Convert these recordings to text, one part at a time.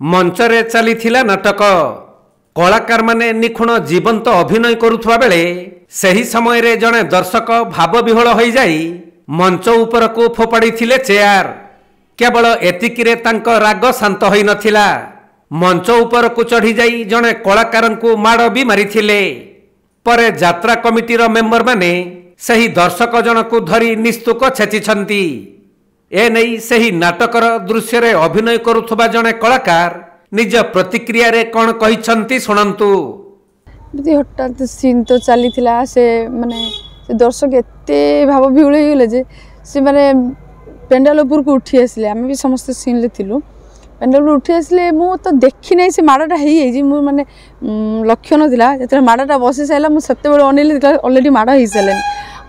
मंचरे चलीथिला नाटक कलाकार माने निखुण जीवंत अभिनय करुथुवा बेले सही समय रे जने दर्शक भाव विह्वल होई जाई मंच ऊपर को फोपाड़ी थिले चेयर। केवल एतिकिरे तांक राग शांत होई नथिला, मंच ऊपर को चढ़ी जाई जने कलाकार को माड़ भी मारिथिले। परे यात्रा कमिटीर मेंबर माने सही दर्शक जन को धरी निस्तुक छेचिछंती। ए नहीं सही नाटकर दृश्य रे अभिनय करुथुबा जने कलाकार निज प्रतिक्रिया रे कोन कहिछंती सुनंतु। हठात सीन तो चली से माने से दर्शक एते भाव विहुल हो गले जे से माने पेंडाल ऊपर को उठी आसले। आम भी समस्त सीन ले थिलु, पेंडाल उठी आसले मु तो देखी नहीं से माड़ाटा हो मु माने लक्ष्य नथिला। जेते माड़ाटा बसी साइला मु सेते बेले अनेली ऑलरेडी माड़ हो सारे।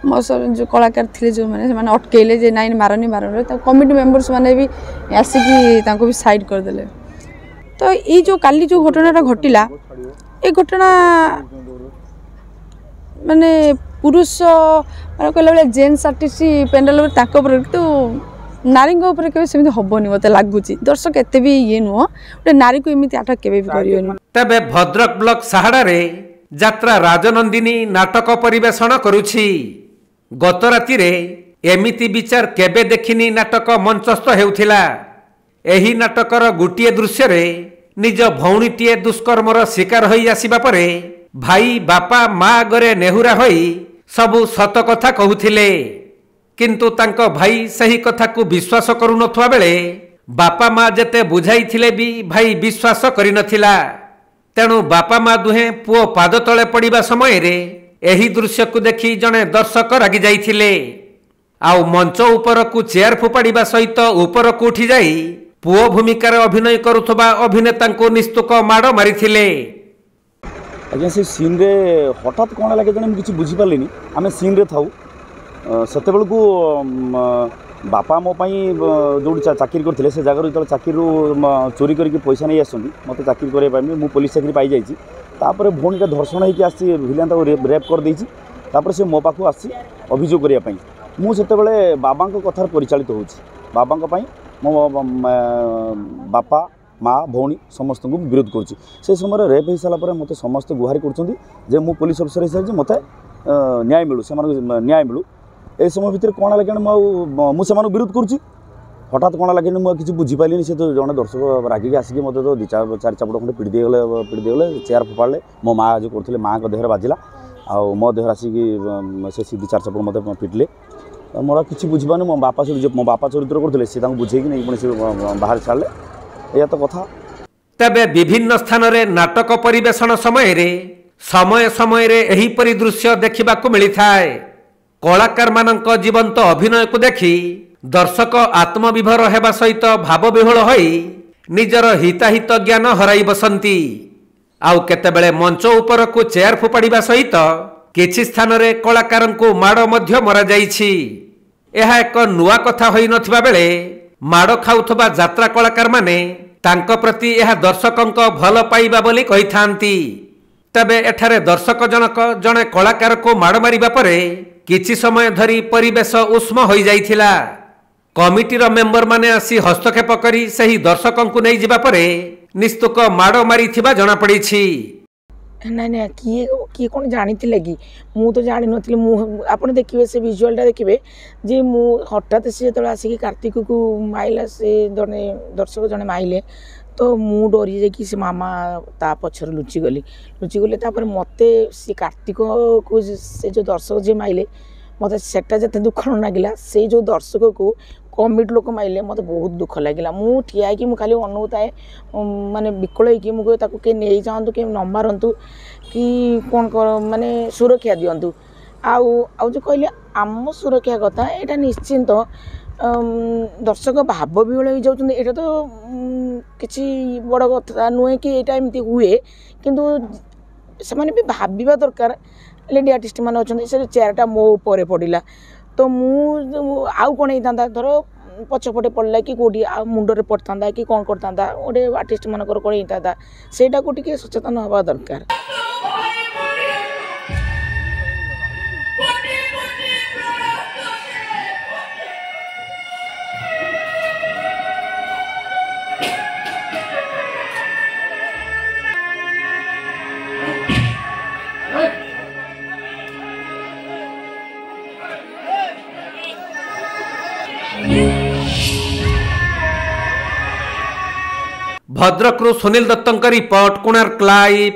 मो जो कलाकार थे जो मैंने अटकैले जे नाइन मारनी मारनी कमिटी मेंबर्स मैंने भी आसिकी भी साइड करदे। तो ये जो काली जो घटनाटा घटिला ये घटना माने पुरुष माने कहला बेले जेन्ट्स आर्टिस्ट पेंडाल तो नारी के सेमती हेनी मत लगुच। दर्शक एत भी ये नुह गोटे नारी को एमती आटक के तबे भद्रक ब्लॉक साहाड़ा रे यात्रा राजनंदिनी नाटक परिवेषण करुछि। गत राति रे एमिति विचार केबे देखिनी नाटक मंचस्थ हेउथिला। एही नाटकर गुटिए दृश्य रे निज भौणीटीए दुष्कर्मर शिकार होई आसिबा परे भाई बापा माँ गरे नेहुरा होई सबु सत कथा कहूथिले, किंतु तांको भाई सही कथा को विश्वास करू नथुवा बेले बापा माँ जेते बुझाइथिले भी भाई विश्वास करि नथिला। तेणु बापा माँ दुहे पुओ पाद तले पड़िबा समय रे एही दृश्य को देखि जने दर्शक रागी जाइथिले। आउ मंच ऊपर को चेयर फोपाड़िबा सहित ऊपर को उठी जाई पुओ भूमिकार अभिनय करुथबा अभिनेता को निस्तुक माड़ मारिथिले। आज्ञा से सीन रे हठात कौन लगे जने किसी बुझी पारलिनी। आम सीन रे थाऊ सेते बेल को बापा मो जो चाकरी करते से जगह जो चाकरी चोरी करके पैसा नहीं आसती मत चाकरी करने मुझे पुलिस चाकरी पाई जाइए। तापर भौणीटा धर्षण होकर आसी भिलियान रेप कर देपर से मो पाक आसी अभियोग करने मुझे बाबा कथार परिचालित हो बाबा मो बापा माँ भौणी समस्त को विरोध करुँच। से समय रेप हो सारापर मत समस्त गुहारी कर मु पुलिस अफिसर हिसाब से मत न्याय मिलू से न्याय मिलू। ए समय भितर कौन लगे मुझे विरोध करुँच। हठात कौन लगे मुझे किसी बुझीपारे से तो जड़े दर्शक रागिक आसिक मत तो चार चापड़ खंडे पिटिदेगले चेयर फोपाड़े। मो माँ जो करते माँ का देहर बाजिला आउ मो देहर आसिक से दी चार चापड़ मत पिटिले। मोर किसी बुझीपारे मो बापा चरित्र करते सी बुझे कि नहीं पुणी से बाहर छाड़े या तो कथा। तबे विभिन्न स्थान रे नाटक परिवेषण समय रे समय समय रे एही परि दृश्य देखिबा को मिलिथाय। कलाकार मानक जीवंत अभिनय को देखि दर्शक आत्मविभोर हेबा सहित भाव विह्वल होई निजर हिताहित ज्ञान हराई बसंती। आउ केतेबेले मंच ऊपर को चेयर फोपाड़िबा सहित किछि स्थान रे कलाकार को माड़ मध्य मरा जाइछि। एहा एक नुआ कथा होई नथिबा बेले माड़ खाउथबा यात्रा कलाकार माने तांको प्रति एहा दर्शकंक भल पाइबा बोली कहिथांती। तबे एठारे दर्शक जनक जने कलाकार को माड़ मारिबा परे किछि समय धरी परिवेश उष्म होई जाइथिला। कमिटीर मेंबर माने आसी हस्तक्षेप करी सही दर्शकंकु नै जिबा परे निस्तुक माड़ मारिथिबा जणा पड़िछि। ना ना किए किए कौन जानी कि मु तो जानी नी आप देखिए से विजुआलटा देखिए जे मु हठात से जो आसिक कार्तिक को माइला से जड़े दर्शक जड़े माइले तो मु डरी जाकि से मामा ता पछर लुचिगली मत सी कार्तिक को से जो दर्शक जे माइले मत सेटा जिते दुख न लगे से जो दर्शक को कमिटी लोक माइले मत बहुत दुख लगे। मु ठिया कि खाली अनुताए माने विकल हो कहीं नहीं जातु कि न मारतु कि कौन कर माने सुरक्षा दिंतु आउ जो कहले आम सुरक्षा कथा यहाँ निश्चिंत दर्शक भाव विह्वल हो जाऊँ। यहाँ तो किसी बड़ कथा नुहे कि यहाँ एमती हुए किंतु से भी भाविबा दरकार। लेडी आर्टिस्ट मैंने अच्छा से चेयरटा मो ऊपर पड़ा तो मु आउ कौन होता धर पछपटे पड़ला कि कौटी मुंडे पड़ता कि कौन करता गोटे आर्टिस्ट मानकर कौन होता से सचेतन हवा दरकार। ଭଦ୍ରକରୁ ସୁନୀଲ ଦତ୍ତଙ୍କ ରିପୋର୍ଟ, କୋଣାର୍କ ଲାଇଭ୍।